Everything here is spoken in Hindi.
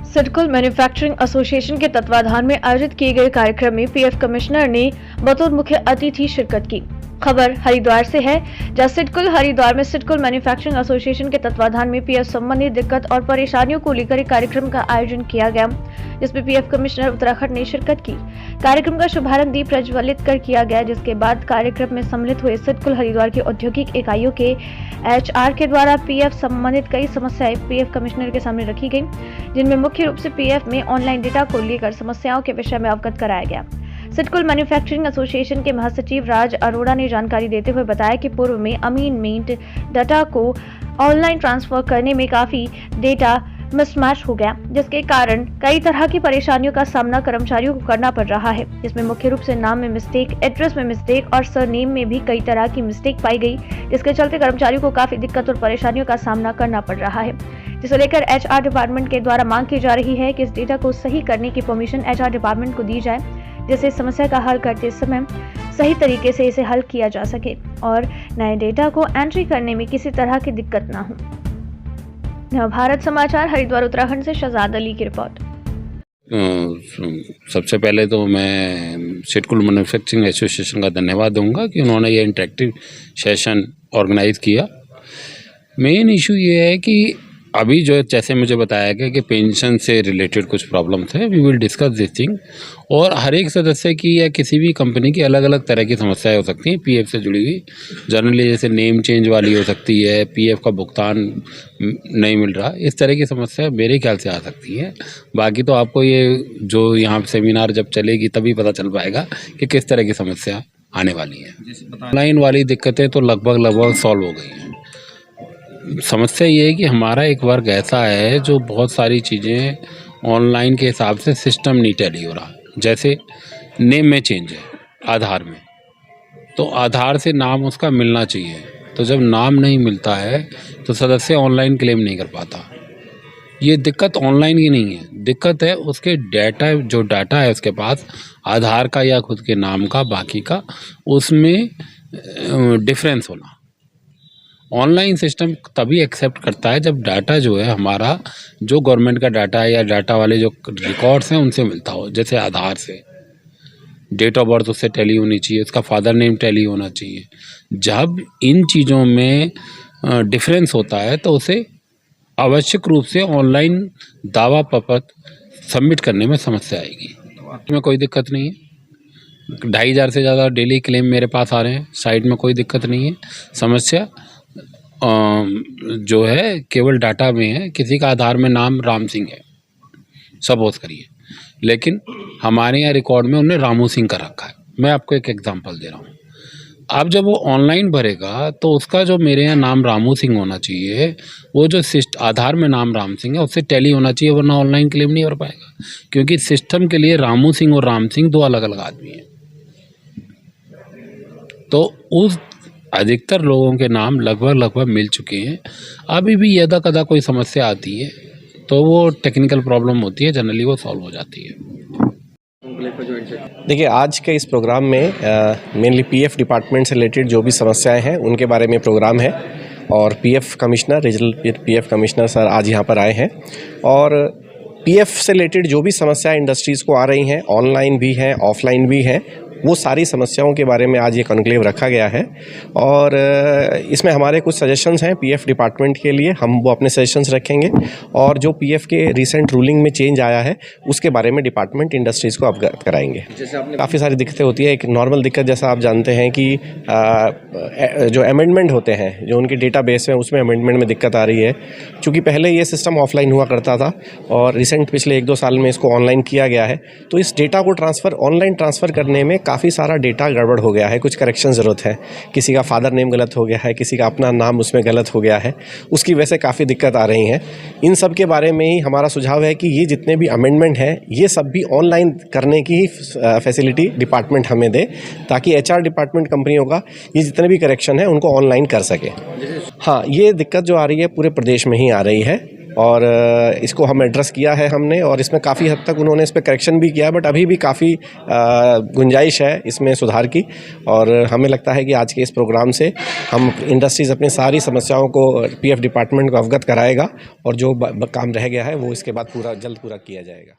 सिडकुल मैन्युफैक्चरिंग एसोसिएशन के तत्वाधान में आयोजित किए गए कार्यक्रम में पीएफ कमिश्नर ने बतौर मुख्य अतिथि शिरकत की। खबर हरिद्वार से है, जहां सिडकुल हरिद्वार में सिडकुल मैन्युफैक्चरिंग एसोसिएशन के तत्वाधान में पीएफ संबंधी दिक्कत और परेशानियों को लेकर एक कार्यक्रम का आयोजन किया गया, जिसमें पीएफ कमिश्नर उत्तराखंड ने शिरकत की। कार्यक्रम का शुभारंभ दीप प्रज्वलित कर किया गया, जिसके बाद कार्यक्रम में सम्मिलित हुए सिडकुल हरिद्वार की औद्योगिक इकाइयों के एचआर के द्वारा पीएफ संबंधित कई समस्याएं पीएफ कमिश्नर के सामने रखी गई, जिनमें मुख्य रूप से पीएफ में ऑनलाइन डेटा को लेकर समस्याओं के विषय में अवगत कराया गया। सिडकुल मैन्युफैक्चरिंग एसोसिएशन के महासचिव राज अरोड़ा ने जानकारी देते हुए बताया कि पूर्व में अमीनमेंट डाटा को ऑनलाइन ट्रांसफर करने में काफी डेटा मिसमैच हो गया, जिसके कारण कई तरह की परेशानियों का सामना कर्मचारियों को करना पड़ रहा है, जिसमें मुख्य रूप से नाम में मिस्टेक, एड्रेस में मिस्टेक और सरनेम में भी कई तरह की मिस्टेक पाई गई, जिसके चलते कर्मचारियों को काफी दिक्कत और परेशानियों का सामना करना पड़ रहा है, जिसे लेकर एचआर डिपार्टमेंट के द्वारा मांग की जा रही है कि इस डेटा को सही करने की परमिशन एचआर डिपार्टमेंट को दी जाए, जिससे समस्या का हल करते समय सही तरीके से इसे हल किया जा सके और नए डेटा को एंट्री करने में किसी तरह की दिक्कत न हो। भारत समाचार हरिद्वार उत्तराखंड से शहजाद अली की रिपोर्ट। सबसे पहले तो मैं सिडकुल मैन्युफैक्चरिंग एसोसिएशन का धन्यवाद दूंगा कि उन्होंने ये इंटरेक्टिव सेशन ऑर्गेनाइज किया। मेन इशू ये है कि अभी जो जैसे मुझे बताया गया कि पेंशन से रिलेटेड कुछ प्रॉब्लम्स है, we will discuss this thing. और हर एक सदस्य की या किसी भी कंपनी की अलग अलग तरह की समस्याएं हो सकती हैं पीएफ से जुड़ी हुई। जनरली जैसे नेम चेंज वाली हो सकती है, पीएफ का भुगतान नहीं मिल रहा, इस तरह की समस्या मेरे ख्याल से आ सकती है। बाकी तो आपको ये जो यहाँ सेमिनार जब चलेगी तभी पता चल पाएगा कि किस तरह की समस्या आने वाली है। ऑनलाइन वाली दिक्कतें तो लगभग सॉल्व हो गई हैं। समस्या ये है कि हमारा एक वर्ग ऐसा है जो बहुत सारी चीज़ें ऑनलाइन के हिसाब से सिस्टम नहीं टैली हो रहा। जैसे नेम में चेंज है आधार में, तो आधार से नाम उसका मिलना चाहिए, तो जब नाम नहीं मिलता है तो सदस्य ऑनलाइन क्लेम नहीं कर पाता। ये दिक्कत ऑनलाइन की नहीं है, दिक्कत है उसके डाटा, जो डाटा है उसके पास आधार का या खुद के नाम का, बाकी का उसमें डिफरेंस होना। ऑनलाइन सिस्टम तभी एक्सेप्ट करता है जब डाटा जो है हमारा, जो गवर्नमेंट का डाटा है या डाटा वाले जो रिकॉर्ड्स हैं उनसे मिलता हो। जैसे आधार से डेट ऑफ बर्थ उससे टैली होनी चाहिए, उसका फादर नेम टैली होना चाहिए। जब इन चीज़ों में डिफरेंस होता है तो उसे आवश्यक रूप से ऑनलाइन दावा पत्र सबमिट करने में समस्या आएगी। में कोई दिक्कत नहीं है, 2500 से ज़्यादा डेली क्लेम मेरे पास आ रहे हैं, साइट में कोई दिक्कत नहीं है। समस्या जो है केवल डाटा में है। किसी का आधार में नाम राम सिंह है सपोज करिए, लेकिन हमारे यहाँ रिकॉर्ड में उन्होंने रामू सिंह का रखा है। मैं आपको एक एग्जांपल दे रहा हूँ। अब जब वो ऑनलाइन भरेगा तो उसका जो मेरे यहाँ नाम रामू सिंह होना चाहिए, वो जो आधार में नाम राम सिंह है उससे टैली होना चाहिए, वरना ऑनलाइन क्लेम नहीं कर पाएगा, क्योंकि सिस्टम के लिए रामू सिंह और राम सिंह दो अलग अलग आदमी हैं। तो उस अधिकतर लोगों के नाम लगभग मिल चुके हैं। अभी भी यदा कदा कोई समस्या आती है तो वो टेक्निकल प्रॉब्लम होती है, जनरली वो सॉल्व हो जाती है। देखिए, आज के इस प्रोग्राम में मेनली पीएफ डिपार्टमेंट से रिलेटेड जो भी समस्याएं हैं उनके बारे में प्रोग्राम है, और PF commissioner, regional PF commissioner sir आज यहाँ पर आए हैं, और पीएफ से रिलेटेड जो भी समस्याएं इंडस्ट्रीज़ को आ रही हैं, ऑनलाइन भी हैं, ऑफलाइन भी हैं, वो सारी समस्याओं के बारे में आज ये कॉन्क्लेव रखा गया है। और इसमें हमारे कुछ सजेशंस हैं पीएफ डिपार्टमेंट के लिए, हम वो अपने सजेशंस रखेंगे, और जो पीएफ के रिसेंट रूलिंग में चेंज आया है उसके बारे में डिपार्टमेंट इंडस्ट्रीज़ को अवगत कराएंगे। काफ़ी सारी दिक्कतें होती है। एक नॉर्मल दिक्कत जैसा आप जानते हैं कि जो अमेंडमेंट होते हैं, जो उनके डेटाबेस है उसमें अमेंडमेंट में दिक्कत आ रही है। चूँकि पहले ये सिस्टम ऑफलाइन हुआ करता था और रिसेंट पिछले 1-2 साल में इसको ऑनलाइन किया गया है, तो इस डेटा को ऑनलाइन ट्रांसफ़र करने में काफ़ी सारा डेटा गड़बड़ हो गया है, कुछ करेक्शन ज़रूरत है। किसी का फादर नेम गलत हो गया है, किसी का अपना नाम उसमें गलत हो गया है, उसकी वजह से काफ़ी दिक्कत आ रही हैं। इन सब के बारे में ही हमारा सुझाव है कि ये जितने भी अमेंडमेंट हैं ये सब भी ऑनलाइन करने की ही फैसिलिटी डिपार्टमेंट हमें दे, ताकि एचआर डिपार्टमेंट कंपनियों का ये जितने भी करेक्शन है उनको ऑनलाइन कर सके। हाँ, ये दिक्कत जो आ रही है पूरे प्रदेश में ही आ रही है। और इसको हम एड्रेस किया है हमने, और इसमें काफ़ी हद तक उन्होंने इस पर करेक्शन भी किया, बट अभी भी काफ़ी गुंजाइश है इसमें सुधार की। और हमें लगता है कि आज के इस प्रोग्राम से हम इंडस्ट्रीज़ अपनी सारी समस्याओं को पीएफ डिपार्टमेंट को अवगत कराएगा, और जो काम रह गया है वो इसके बाद जल्द पूरा किया जाएगा।